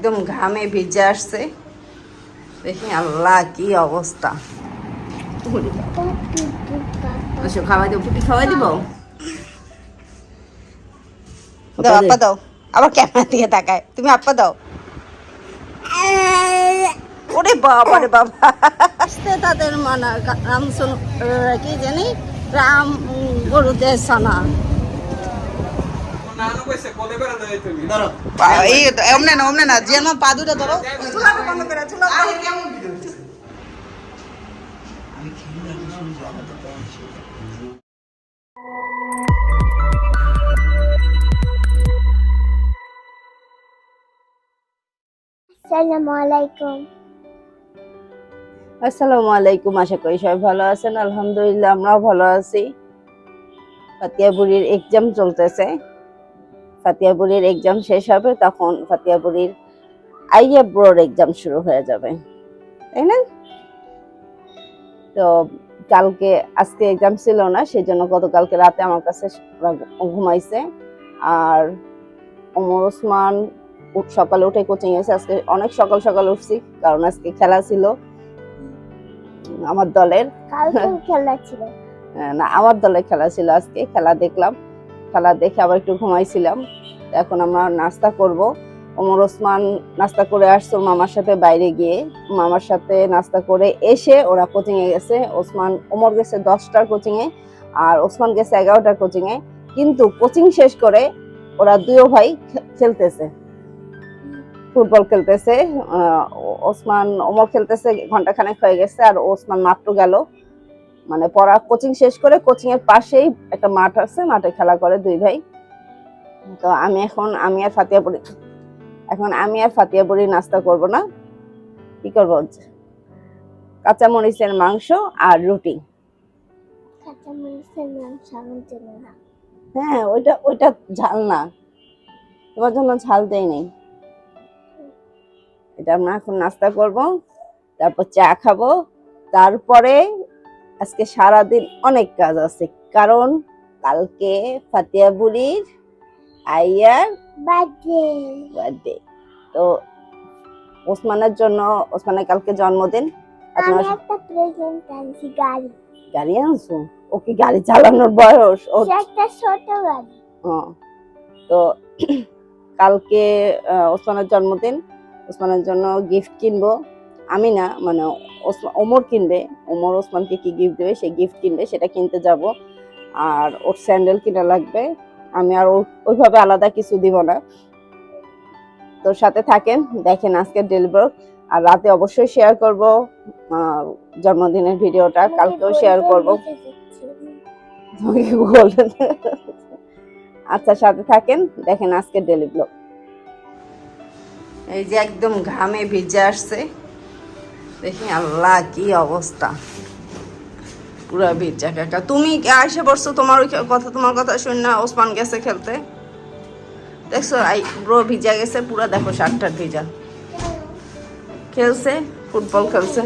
একদম ঘামে ভিজে আসছে। দেখি আল্লাহ কি অবস্থা। খাওয়াই দেবো, পুটি খাওয়াই দিব। দাও আপা দাও, আবার ক্যামেরা দিয়ে তাকায়। তুমি আপা দাও। ওরে বাবা রে বাবা, তাদের মানে রাম কি জানি রাম গরুদের সানা। এমনে না যেন পা দুটা ধরো। আসসালামু আলাইকুম। আশা করি সবাই ভালো আছেন। আলহামদুলিল্লাহ আমরাও ভালো আছি। ফাতিয়া বুড়ির এক্সাম চলতেছে। ফাতিয়া বুড়ির এক্সাম শেষ হবে, তখন ফাতিয়া বুড়ির আইয়া ব্রোর এক্সাম শুরু হয়ে যাবে, তাই না? তো আজকে এক্সাম ছিল না, সেই জন্য গতকালকে রাতে আমার কাছে ঘুমাইছে। আর ওমর ওসমান সকালে উঠে কোচিং এসে, আজকে অনেক সকাল সকাল উঠছি, কারণ আজকে খেলা ছিল আমার দলের। খেলা ছিল না, আমার দলের খেলা ছিল আজকে। খেলা দেখলাম, খেলা দেখে আবার একটু ঘুমাইছিলাম। এখন আমরা নাস্তা করব। ওমর ওসমান নাস্তা করে আসছে মামার সাথে বাইরে গিয়ে। মামার সাথে নাস্তা করে এসে ওরা কোচিং এ গেছে। ওমর গেছে 10টার কোচিং এ, আর ওসমান গেছে 11টার কোচিং এ। কিন্তু কোচিং শেষ করে ওরা দুই ভাই খেলতেছে, ফুটবল খেলতেছে। ওমর খেলতেছে ঘন্টাখানেক হয়ে গেছে, আর ওসমান মাত্র গেল। মানে পড়া কোচিং শেষ করে কোচিং এর পাশেই একটা মাঠ আছে, মাঠে খেলা করে দুই ভাই। তো আমি আর ফাতিয়া বুড়ি নাস্তা করব না। কি করবো? কাঁচা মরিচের মাংস আর রুটি। হ্যাঁ, ওইটা ঝাল না, তোমার জন্য ঝাল দেই নেই। এটা আমরা এখন নাস্তা করব, তারপর চা খাবো। তারপরে আজকে সারাদিন অনেক কাজ আছে, কারণ কালকে ফাতিয়া বুড়ির আইয়ার বার্থডে। তো ওসমানের কালকে জন্মদিন। গাড়ি আনছো? ও কি গাড়ি চালানোর বয়স? ছোট গাড়ি। তো কালকে ওসমানের জন্মদিন, ওসমানের জন্য গিফট কিনবো। আমি না, মানে ওমর কিনবে। ওমর ওসমানকে কি গিফট দেবে, সেই গিফট কিনবে, সেটা কিনতে যাব। আর ওর স্যান্ডেল কিনা লাগবে। আমি আর ওইভাবে আলাদা কিছু দিব না। তোর সাথে থাকেন, দেখেন আজকের ডেইলি ব্লগ। আর রাতে অবশ্যই শেয়ার করব জন্মদিনের ভিডিওটা, কালকেও শেয়ার করব। আচ্ছা, সাথে থাকেন, দেখেন আজকের ডেইলি ব্লগ। এই যে একদম ঘামে ভিজে আসছে। দেখি আল্লাহ কি অবস্থা, পুরা ভিজা কাকা। তুমি এসে পড়ছো, তোমার কথা শুন না। ওসমান গেছে খেলতে, দেখছো ব্রো ভিজা গেছে পুরা। দেখো শার্টটা ভিজা, খেলছে, ফুটবল খেলছে।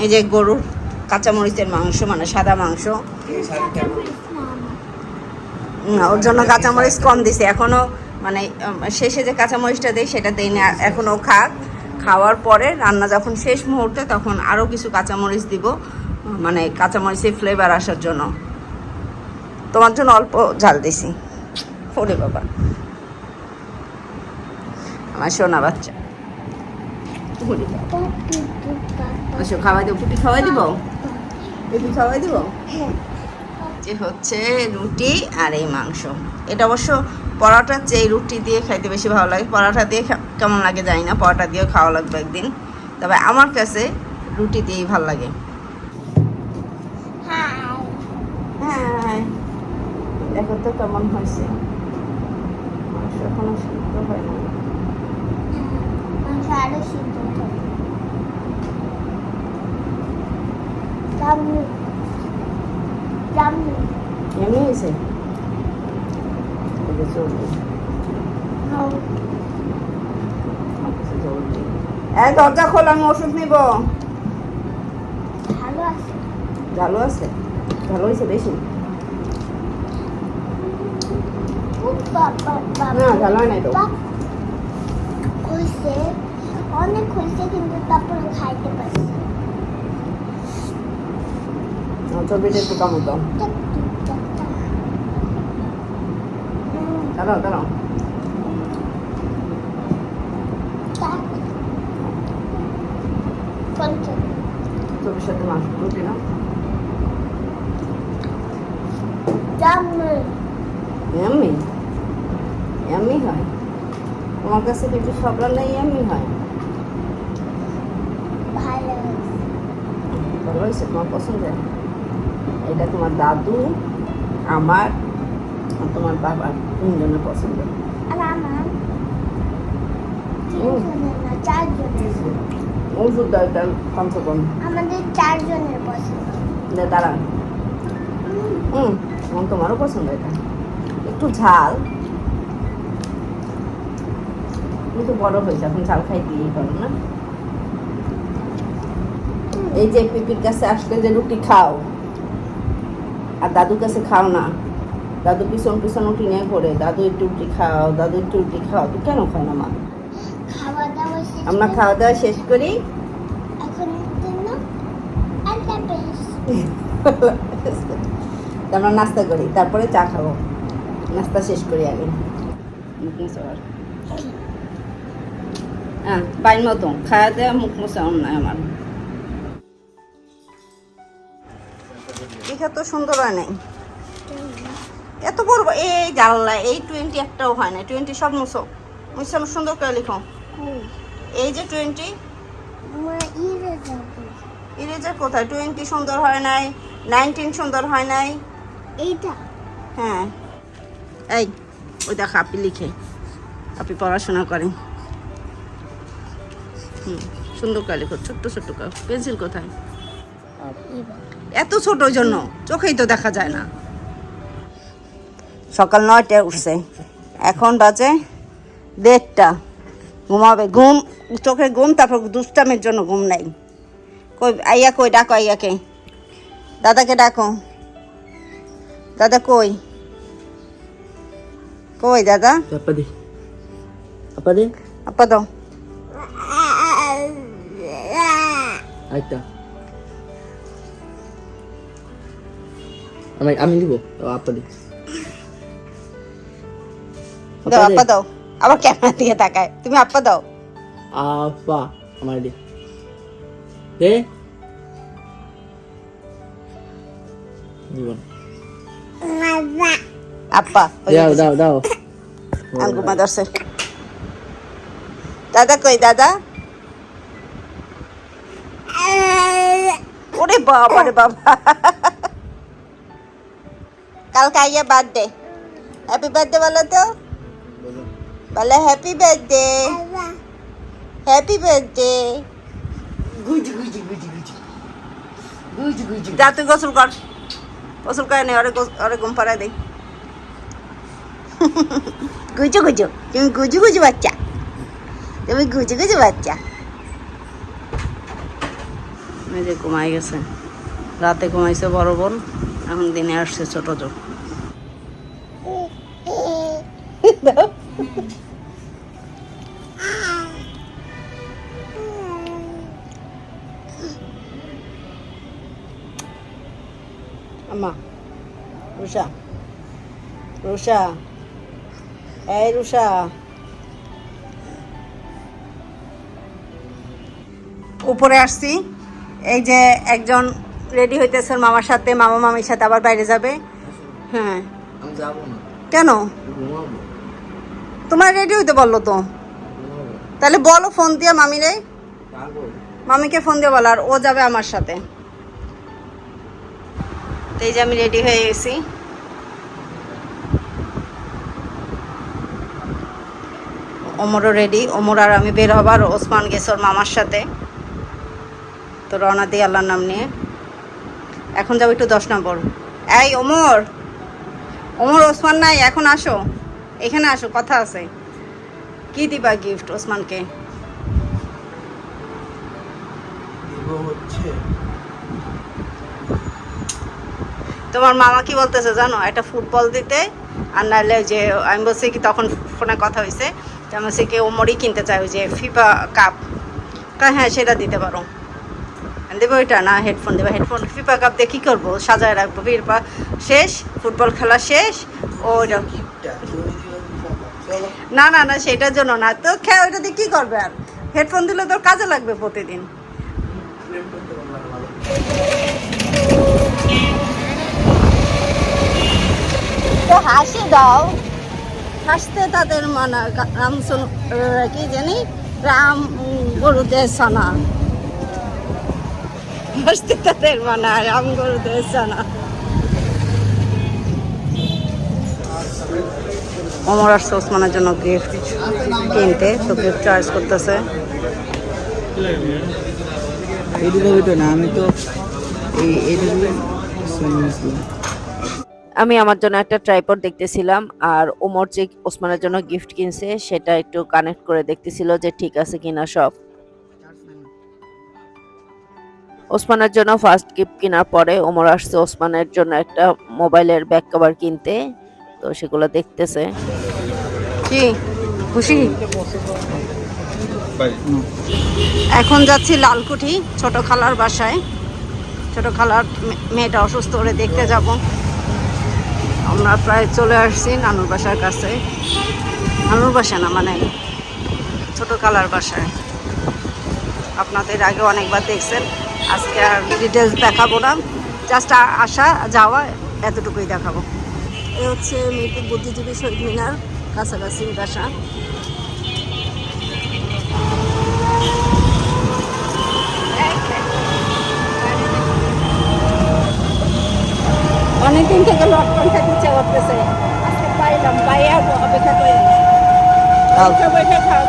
এই যে গরুর কাঁচামরিচের মাংস, মানে সাদা মাংস। ওর জন্য কাঁচামরিচ কম দিছে এখনো, মানে শেষে যে কাঁচামরিচটা দেয় সেটা দেয় না এখনো। খাওয়ার পরে রান্না যখন শেষ মুহূর্তে, তখন আরো কিছু কাঁচামরিচ দিব, মানে কাঁচামরিচের ফ্লেভার আসার জন্য। তোমার জন্য অল্প ঝাল দিছি। ওরে বাবা, আমার সোনা বাচ্চা। খাওয়াই দেবো, পুটি খাওয়াই দিব, পুটি খাওয়াই দিব। যে হচ্ছে রুটি আর এই মাংস। এটা অবশ্য পরোটার চেয়ে রুটি দিয়ে খাইতে বেশি ভালো লাগে। পরোটা দিয়ে কেমন লাগে জানি না, পরোটা দিয়েও খাওয়া লাগবে একদিন। তবে আমার কাছে রুটি দিয়েই ভালো লাগে। হ্যাঁ, দেখো তো কেমন হয়েছে। মাংস এখনো সিদ্ধ হয় না। এমনি হয়েছে। দরজা খোল, আমি ওষুধ নিব। ভালো আছে, ভালো হয়েছে বেশি না, ভালো হয় নাই তো। অনেক হয়েছে কিন্তু তারপরে খাইতে পারছি চর্বিটা একটু কম দাও। দাঁড়াও দাঁড়াও। চর্বির সাথে মাংস রুটি না এমনি এমনি হয়। তোমার কাছে কিন্তু সব রান্নাই এমনি হয়। ভালো হয়েছে, তোমার পছন্দের। এটা তোমার দাদু, আমার আর তোমার বাবার তিনজনের পছন্দ। আর আমার তিনজনের না, চারজনের। ওষুধ দরকার কমসে কম। আমাদের চারজনের পছন্দ। দাঁড়ান। তোমারও পছন্দ এটা। একটু ঝাল, কিন্তু বড় হয়েছে এখন ঝাল খাই দিয়েই পারো না। এই যে পিপির কাছে আসলে যে রুটি খাও আর দাদুর কাছে খাও না, দাদু পিছন পিছন উঠি নিয়ে ঘোরে, দাদু একটু রুটি খাও, দাদু একটু রুটি খাও, তুই কেন খাও না মা? খাওয়া দাওয়া শেষ আমরা খাওয়া দাওয়া শেষ করি, এখন জন্য আল্লাহ হাফেজ। আমরা নাস্তা করি, তারপরে চা খাবো। নাস্তা শেষ করি আগে। হ্যাঁ পাইন মতো খাওয়া দেওয়া মুখ মোছা অন্যায় আমার। এটা তো সুন্দর হয় নাই, এত বড় এই জানলা এই 20 একটাও হয় না। 20 সব মুছো মুছো সুন্দর করে লিখো। এই যে 20 ইরেজার কোথায়? 20 সুন্দর হয় নাই, 19 সুন্দর হয় নাই। এইটা হ্যাঁ এই ওই দেখো আপনি লিখে, আপনি পড়াশোনা করেন। সুন্দর করে লিখো, ছোট্ট ছোট্ট করে। পেন্সিল কোথায়? এত ছোট জন্য চোখেই তো দেখা যায় না। সকাল 9টায় উঠছে, এখন বাজে 1:30। ঘুমাবে, ঘুম চোখে ঘুম, তারপর দুষ্টামের জন্য ঘুম নাই। কই আইয়া, কই ডাকো আইয়াকে, দাদাকে ডাকো। দাদা কই? কই দাদা? আপা দে, আপা দে, আপা দাও। আইতা আমি দিব, আপা দে, দাও আপা দাও। আবার ক্যামেরা দিয়ে তাকায়, তুমি আপা দাও। আপা আমার দে দে জীবন আপা দাও দাও দাও। আঙ্গুমা ধরছে। দাদা কই? দাদা ওরে বাবা রে বাবা। কালকে আইয়া বার্থডে, হ্যাপি বার্থডে বলো তো, বলো হ্যাপি বার্থডে, হ্যাপি বার্থডে। গুজি গুজি গুজি গুজি গুজি গুজি। যা তুই গোসল কর, গোসল করে নে, ওরে ঘুম পাড়ায় দে। গুজু গুজু, তুমি গুজু গুজু বাচ্চা, তুমি গুজু গুজু বাচ্চা। এই যে ঘুমাই গেছে, রাতে ঘুমাইছে বড় বোন, এখন দিনে আসছে ছোট জন। আম্মা রুষা, রুষা, এই রুষা, উপরে আসছি। এই যে একজন রেডি হইতেছে মামার সাথে, মামা মামির সাথে আবার বাইরে যাবে। হ্যাঁ আমি যাব না, কেন? ঘুমাবো, তোমার রেডি হইতে বললো তো, তাহলে বলো ফোন দিয়ে মামিরে, মামিকে ফোন দিয়ে বলো, আর ও যাবে আমার সাথে। তো এই যে আমি রেডি হয়ে গেছি। ওমরও রেডি, ওমর আর আমি বের হবার। ওসমান গেছে ওর মামার সাথে, তো রওনা দিয়ে আল্লাহর নাম নিয়ে এখন যাবো একটু 10 নম্বর। এই ওমর, ওমর ওসমান নাই, এখন আসো, এখানে আসো, কথা আছে। কি দিবা গিফট ওসমানকে? তোমার মামা কি বলতেছে জানো? একটা ফুটবল দিতে, আর নাহলে যে আমি বলছি কি, তখন ফোনে কথা হয়েছে যে আমি বলছি কি ওমরই কিনতে চাই, ওই যে ফিফা কাপ হ্যাঁ সেটা দিতে পারো। দেবো ওইটা না, হেডফোন দেবো। হেডফোন ফিফা কাপ দিয়ে কী করবো, সাজায় রাখবো। ফিফা শেষ, ফুটবল খেলা শেষ, ওইটা না না না সেটার জন্য না তো। ওইটা দিয়ে কী করবে আর, হেডফোন দিলে তোর কাজে লাগবে প্রতিদিন। তো হাসি দাও, হাসতে তাদের মানা। কি জানি, রাম গরুদের সানা, হাসতে তাদের মানা, রাম গরুদের সানা। অমর আসছে ওসমানের জন্য গিফট কিনতে, তো গিফট চয়েস করতেছে। না আমি তো আমি আমার জন্য একটা ট্রাইপড দেখতেছিলাম, আর ওমর যে ওসমানের জন্য গিফট কিনছে সেটা একটু কানেক্ট করে দেখতেছিল যে ঠিক আছে কিনা সব। ওসমানের জন্য ফার্স্ট গিফট কেনার পরে ওমর আসছে ওসমানের জন্য একটা মোবাইলের ব্যাক কভার কিনতে, তো সেগুলো দেখতেছে। কি খুশি? এখন যাচ্ছি লালকুঠি ছোট খালার বাসায়। ছোট খালার মেয়েটা অসুস্থ, করে দেখতে যাব। আমরা প্রায় চলে আসছি নানুর বাসার কাছে। নানুর বাসা না, মানে ছোট খালার বাসায়। আপনাদের আগে অনেকবার দেখছেন, আজকে আর ডিটেলস দেখাবো না, জাস্ট আসা যাওয়া এতটুকুই দেখাবো। এ হচ্ছে মিরপুর বুদ্ধিজীবী শহীদ মিনার কাছাকাছি বাসা। অনেকদিন থেকে লটকন খেতে ইচ্ছা করতেছে, আজকে পাইলাম, পাইয়া অপেক্ষা করে বৈঠা খাওয়া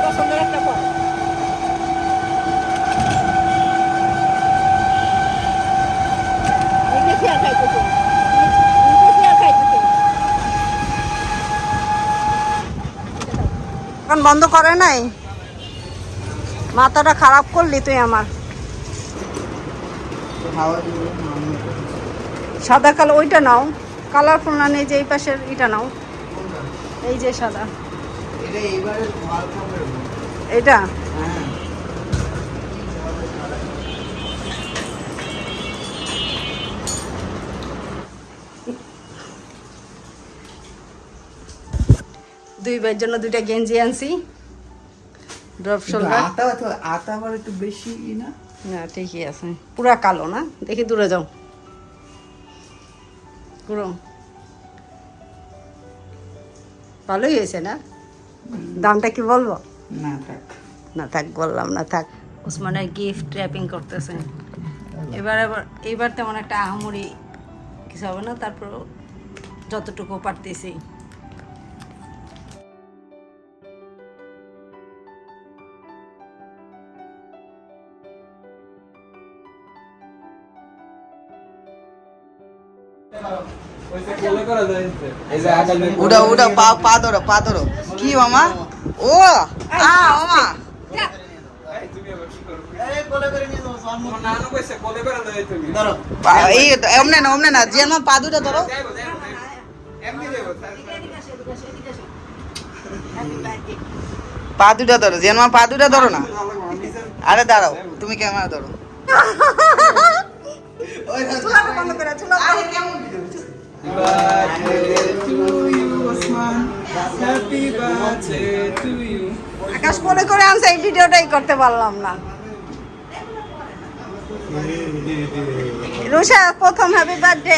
পছন্দের একটা পথ। এখন বন্ধ করে নাই, মাথাটা খারাপ করলি তুই আমার। সাদা কালো ওইটা নাও, কালারফুল না নেই যে এই পাশের এটা নাও, এই যে সাদা এটা। দুই ভাইয়ের জন্য দুইটা গেঞ্জি আনছি, ড্রপ শোল্ডার। আতা আবার একটু বেশি না? না ঠিকই আছে, পুরা কালো না, দেখি দূরে যাও পুরো। ভালোই হয়েছে না? দামটা কি বলবো? না থাক, না থাক বললাম না থাক। ওসমানের গিফট র্যাপিং করতেছে। এবার তেমন একটা আহামরি কিছু হবে না, তারপর যতটুকু পারতেছি। উড়া উড়া পা ধরো, পা ধরো। কি মামা? ও মামা এই এমনে না, অমনে না, যে আমার পা দুটা ধরো। পা দুটা ধরো, যে আমার পা দুটা ধরো না। আরে দাঁড়াও, তুমি ক্যামেরা ধরো। আকাশ মনে করে আনছে, এই ভিডিওটাই করতে পারলাম না। রুষা প্রথম হ্যাপি বার্থডে।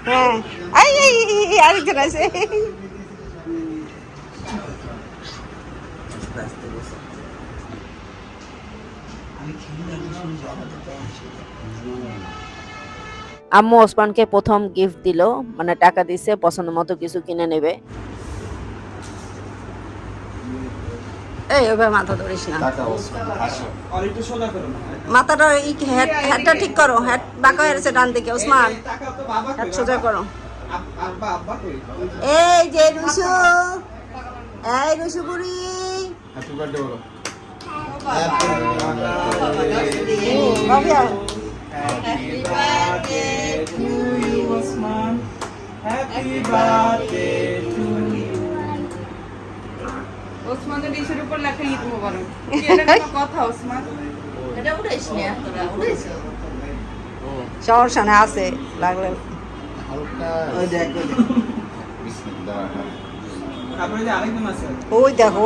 হ্যাঁ আরেকজন আছে। আম্মু ওসমানকে প্রথম গিফট দিল, মানে টাকা দিছে, পছন্দ মতো কিছু কিনে নেবে। এই ওইভাবে মাথা ধরিস না, মাথাটা হেডটা ঠিক করো, হেড বাঁকা হয়ে গেছে ডান দিকে। ওসমান হেড সোজা করো। এই যে রুশু, এই রুশু বুড়ি, হ্যাপি বার্থডে বলো। বাবিয়া Happy birthday to you, Osman. Happy birthday to you. ওসমানের ডিশের উপর লেখা ঈদ মোবারক। কি এটা কোনো কথা ওসমান? এটা উড়াইস না তোরা, উড়াইছ? সমস্যা নেই, আছে লাগলে। ওই দেখ ওই দেখ। তারপরে যে আরেকজন আছে ওই দেখো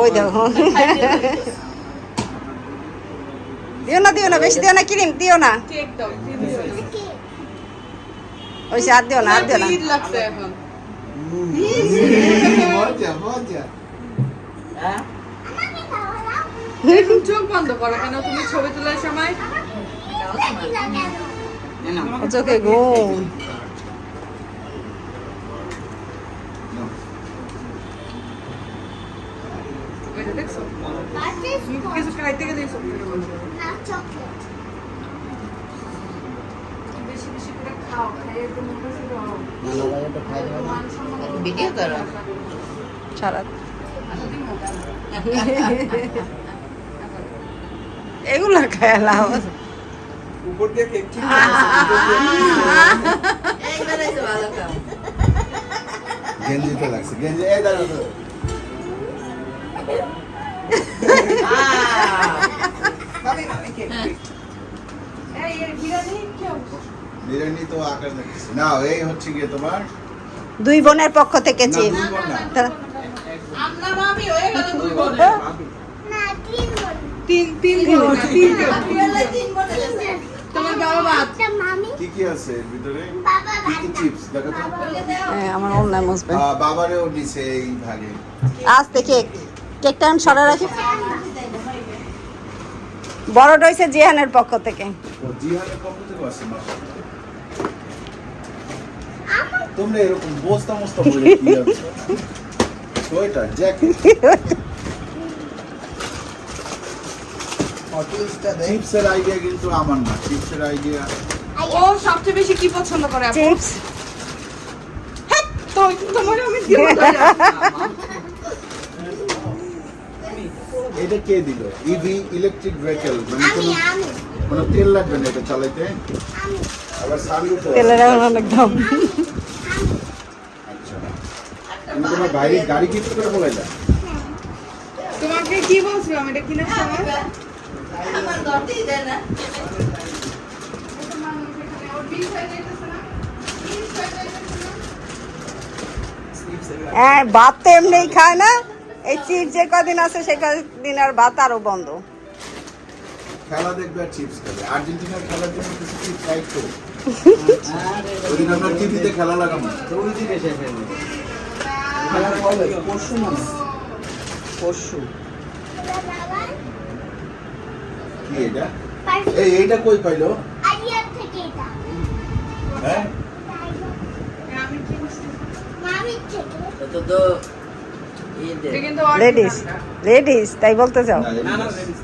দিও না বেশি দিও না, ক্রিম দিও না, কেক দাও, কেক দিও। ওই সে আর দিও না। ঈদ লাগছে এখন। মজা মজা আমাকে খাওয়া দাও। এরকম চোখ বন্ধ করো কেন তুমি ছবি তোলার সময়? আমাকে লাগানো। ও চোখে ঘুম। ওইটা দেখছো? Butter তুমি scotch, কিছু খাইতে গেলে সব করে বলছো। না chocolate. বেশি বেশি করে খাও, খাইয়ে একটু মুখে ছিল। ভিডিও করো সারা এগুলো খেলাম। উপর দিয়ে কেক ঠিক এইবার এসে ভালো খাও গেঞ্জিতে লাগছে গেঞ্জি এই দাঁড়া তো এই বিরিয়ানি কি অবস্থা? বিরিয়ানি তো আকার দেখতেছি না এই হচ্ছে গিয়ে তোমার দুই বোনের পক্ষ থেকে না, চিপ। দুই বোন না। আমরা মামি হয়ে গেল দুই বোন। না, তিন বোন। তিন বোন, তিন বোন। তোমার বাবা বাদ। একটা মামি, কি কি আছে এর ভিতরে বাবা কি কি বাবা। চিপস দেখো তো হ্যাঁ, আমার অনলাইন মুসবে বাবারেও নিছে এই ভাগে আজ থেকে কেকটা আমি সরা রাখি। বড়টা হয়েছে জিহানের পক্ষ থেকে। ও জিহানের পক্ষ থেকে আসছে তোমরা এরকম বস্তা মস্তা বলে কি আছে সোয়েটার জ্যাকেট হটলিস্টটা দেখ চিপসের আইডিয়া কিন্তু আমার না চিপসের আইডিয়া ও সবচেয়ে বেশি কি পছন্দ করে আপু? চিপস তো তোমার আমি দিব না। এটা কে দিল ইভি ইলেকট্রিক ভেহিকল মানে আমি আমি কোনো তেল লাগবে না এটা চালাইতে আমি আবার সানরুফ তেলের এখন অনেক দাম। আচ্ছা তুমি তোমার বাইরে গাড়ি গিফট করে বলাইলা তোমাকে কি বলছিলাম এটা কিনার সময়? আমার ঘরতেই দেয় না হ্যাঁ, ভাত তো এমনিই খায় না, এই চিপস যে কদিন আছে সে কদিন আর ভাত আরো বন্ধ। খেলা দেখবে আর চিপস খাবে আর্জেন্টিনার খেলার জন্য কিছু চিপস লাইক করো ওদিন আমরা টিভিতে খেলা লাগাবো দৌড়ি দিকে শেষ হয়ে যাবে খেলার কবে পরশু মানে পরশু বাবা কি এটা পারফিউম এইটা কই পাইলো আরিয়ার থেকে এটা হ্যাঁ আমি কি বলছি? মামির থেকে তো তো এটা কিন্তু লেডিস লেডিস তাই বলতে চাও? না, না না ladies।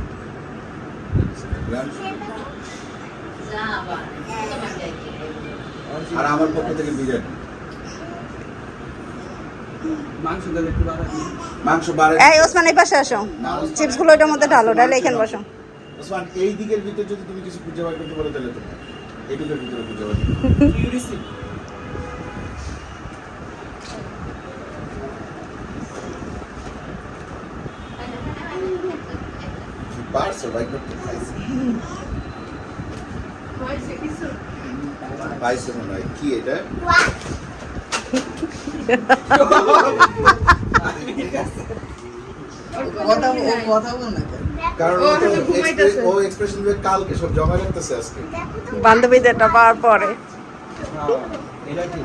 যা আবার আর আমার পক্ষ থেকে বিরিয়ানি মাংস দিলে একটু বাড়াই মাংস বাড়ে এই ওসমান এই পাশে আসো, চিপস গুলো এটার মধ্যে ঢালো, ঢালে এখানে বসো। ওসমান এই দিকের ভিতর যদি তুমি কিছু খুঁজে বার করতে পারো তাহলে তো এই দিকের ভিতরে খুঁজে বার করো। কিউরিসি পারছো ভাই করতে পাইছো মনে হয় কি এটা হোয়াট কথা ও কথা বল না কেন? কারণ ও ও তো এখন ঘুমাইতেছে। ও এক্সপ্রেশন দিয়ে কালকে সব জমা রাখতেছে আজকে দেখো তো বান্ধবীদেরটা পাওয়ার পরে এটা কি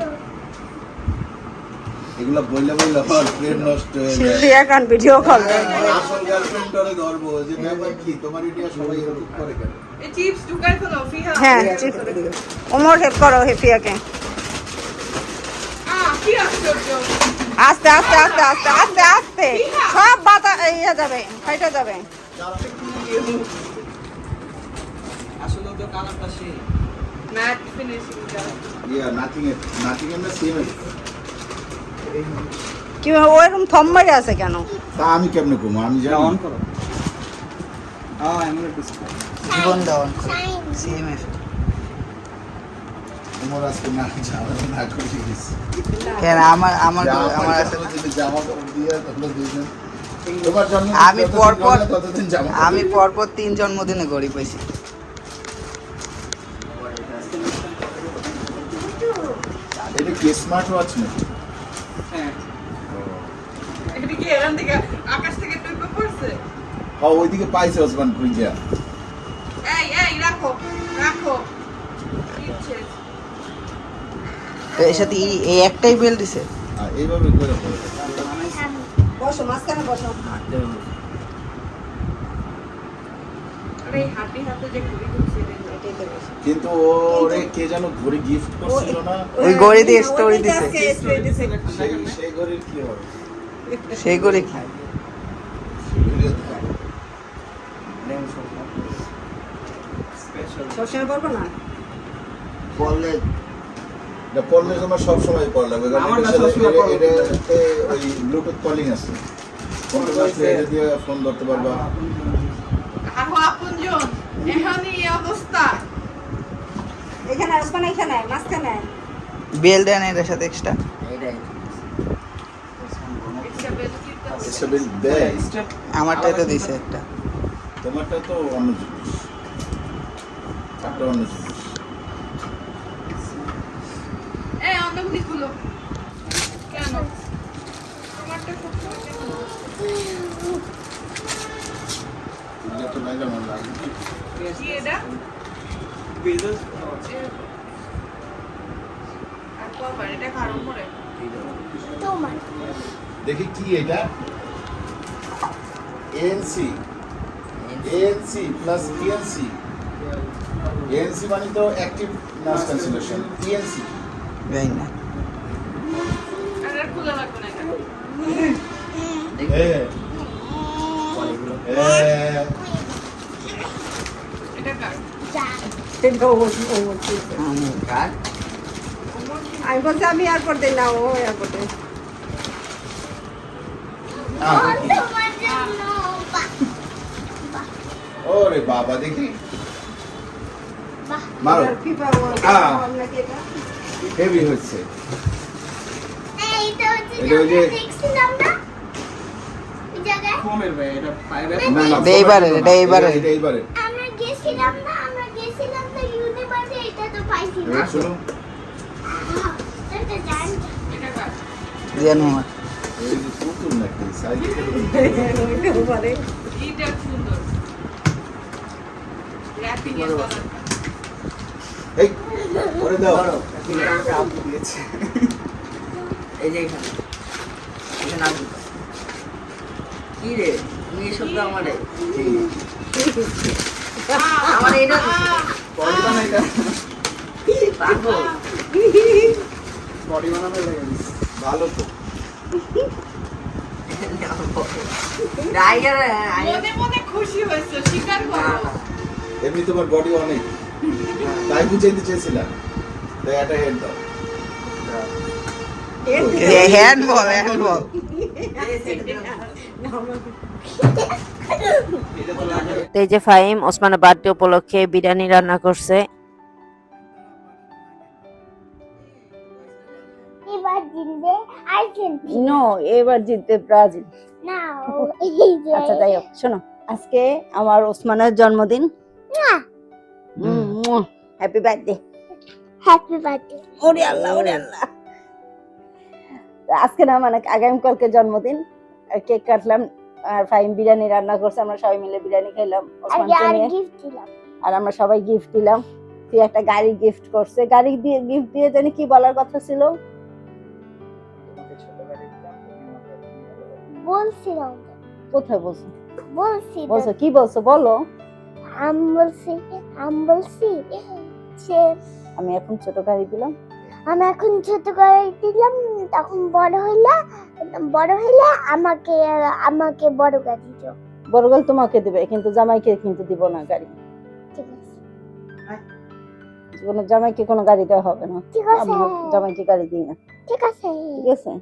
এগুলা বললে বললে আমার ব্রেন নষ্ট হয়ে যায় শিল্পী এখন ভিডিও কল আমার আসল গার্লফ্রেন্ড ধরে ধরবো যে ব্যাপার কি তোমার ইন্ডিয়া সবাই এরকম করে কেন এই চিপস ঢুকাই ফেলো ফিহা। হ্যাঁ চিপস ওমর হেল্প করো হেফিয়াকে। কি আশ্চর্য। আস্তে আস্তে আস্তে আস্তে আস্তে আস্তে সব বাতা ইয়ে যাবে, ফাইটা যাবে। আসলে তো কালারটা সেই ম্যাট ফিনিশিং টা। ইয়া নাথিং এর না সেম কি ওইরকম থম মারে আছে কেন? তা আমি কেমনে ঘুমো আমি এটা জানি অন করো হ্যাঁ এমন একটু জীবন দেওয়ান শাইন সিএমএফ তোমার আজকে না জামা না করে গেছি কেন আমার আমার আমার আছে যদি জামা কাপড় দিয়ে তোমরা দুইজন তোমার জন্ম আমি পরপর ততদিন যাবো আমি পরপর 3 জন্মদিনে ঘড়ি পাইছি। এটা কি স্মার্ট ওয়াচ নাকি? হ্যাঁ এটা কি এখান থেকে আকাশ থেকে টুপে পড়ছে? হ্যাঁ ওইদিকে পাইছে ওসমান খুঁজা। এই রাখো রাখো ইচ্ছে তো এর সাথে এই একটাই বেল দিছে। আর এইভাবে করে পড়ে বসো মাঝখানে বসো। আরে হাতে হাতে যে ঘুরি ঘুরছে এটাই তো বেশি। কিন্তু ওরে কে যেন ঘড়ি গিফট করছিল না? ওই ঘড়ি দিয়ে স্টোরি দিছে। সেই ঘড়ির কি হবে? সেই ঘড়ি কি? সবসময় বলবো না। বললে এটা পড়লে তোমার সব সময় পড়া লাগবে কারণ আমার এটার কাছে সাথে সবসময় এটাতে ওই ব্লুটুথ কলিং আছে। ফোন আসলে এটা দিয়ে ফোন ধরতে পারবা। আর আপনজন এখানে এই অবস্থা এখানে ওসমান এখানে মাঝখানে। বেল দেন এর সাথে এক্সট্রা। এটা বেশি চিন্তা এটা বেশ দেয়। আমারটাই তো দিছে একটা। তোমারটা তো অন্য জিনিস। একটা অন্য জিনিস। অন্ধগুলি খুলো কেন তোমারটা খুব এটা তো নাই আমার লাগে। কি এটা বিজনেস আর কবার এটা কারণ করে তোমার দেখি কি এটা? ANC plus TNC। ANC মানে তো অ্যাক্টিভ নয়েজ ক্যান্সেলেশন। TNC জানি না। আর খুলে লাগবে না এটা এটা কার আমি বলছি আমি এয়ারপোর্ট দিই না, ও এয়ারপোর্টে। তোমার জন্য ওরে বাবা দেখি মারো। ফিফা নাকি এটা? হেভি হচ্ছে। এইটা হচ্ছে এটা ওই যে- আমরা দেখছিলাম না এই জায়গায় কমের ভাই এটা পাইবে না না এটা এইবারের, এটা এইবারের। এটা এইবারের। আমরা গেছিলাম তো ইউনিভার্সে, এটা তো পাইছি না। এবার শুনো এটা জান এটা কার জিয়ান মামা। এই যে পুতুল নাকি সাইকেল ওইটাও পারে। এটা সুন্দর র্যাপিং এর কালার এই করে দাও। এই যে এখানে এখানে আমি কি রে তুমি এসব তো আমারে আমার এটা বডি বানাইটা পাগল বডি বানানো লাগে ভালো তো। টাইগার মনে মনে খুশি হয়েছে স্বীকার করো এমনি তোমার বডি অনেক, তাই বুঝাইতে চেয়েছিলাম। তাই একটা হেড দাও। হ্যান্ড বল হ্যান্ড বল এটা তো লাগে তো এই যে ফাহিম ওসমানের বার্থডে উপলক্ষে বিরিয়ানি রান্না করছে। এবার জিতবে আর্জেন্টিনা নো, এবার জিতবে ব্রাজিল। না এই যে আচ্ছা যাই হোক, শোনো আজকে আমার ওসমানের জন্মদিন। Happy birthday. হ্যাপি বার্থডে ওরে আল্লাহ, ওরে আল্লাহ। আজকে না মানে আগামীকালকে জন্মদিন, কেক কাটলাম আর ফাহিম বিরিয়ানি রান্না করছে, আমরা সবাই মিলে বিরিয়ানি খেলাম ওসমানকে আর নিয়ে। গিফট দিলাম আর আমরা সবাই গিফট দিলাম। তুই একটা গাড়ি গিফট করছে, গাড়ি দিয়ে গিফট দিয়ে জানি কি বলার কথা ছিল। বলছিলাম কোথায় বলছো? বলছি বলছো কি বলছো বলো। আম বলছি সে আমি এখন ছোট গাড়ি দিলাম। আমি এখন ছোট করে দিলাম, তখন বড় হইলে আমাকে বড় গাড়ি দিও। বড় গাড়ি তোমাকে দিবে, কিন্তু জামাইকে কিন্তু দিব না গাড়ি। ঠিক আছে কোনো জামাইকে কোনো গাড়ি দেওয়া হবে না। ঠিক আছে আমি জামাইকে গাড়ি দিই না। ঠিক আছে ঠিক আছে।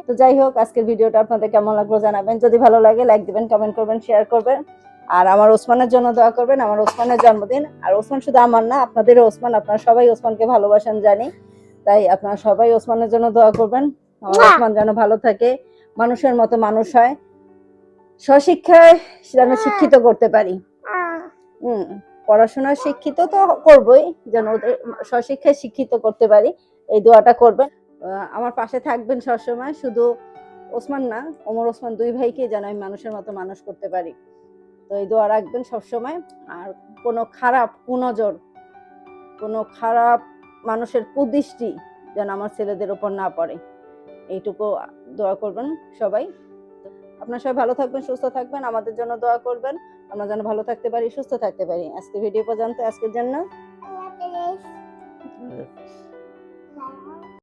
তো যাই হোক, আজকের ভিডিওটা আপনাদের কেমন লাগলো জানাবেন। যদি ভালো লাগে লাইক দিবেন, কমেন্ট করবেন, শেয়ার করবেন। আর আমার ওসমানের জন্য দোয়া করবেন। আমার ওসমানের জন্মদিন। আর ওসমান শুধু আমার না, আপনাদেরও ওসমান। আপনারা সবাই ওসমানকে ভালোবাসেন জানি, তাই আপনারা সবাই ওসমানের জন্য দোয়া করবেন। আমার ওসমান যেন ভালো থাকে, মানুষের মতো মানুষ হয়। স্বশিক্ষায় যেন শিক্ষিত করতে পারি। পড়াশোনায় শিক্ষিত তো করবই, যেন ওদের স্বশিক্ষায় শিক্ষিত করতে পারি, এই দোয়াটা করবেন। আমার পাশে থাকবেন সবসময়, শুধু ওসমান না, ওমর ওসমান দুই ভাইকে যেন আমি মানুষের মতো মানুষ করতে পারি। তো এই দোয়া রাখবেন সবসময়। আর কোনো খারাপ কুনজর, কোনো খারাপ মানুষের কুদৃষ্টি যেন আমার ছেলেদের উপর না পড়ে, এইটুকু দোয়া করবেন সবাই। আপনারা সবাই ভালো থাকবেন, সুস্থ থাকবেন, আমাদের জন্য দোয়া করবেন, আমরা যেন ভালো থাকতে পারি, সুস্থ থাকতে পারি। আজকে ভিডিও পর্যন্ত, আজকের জন্য আল্লাহ হাফেজ।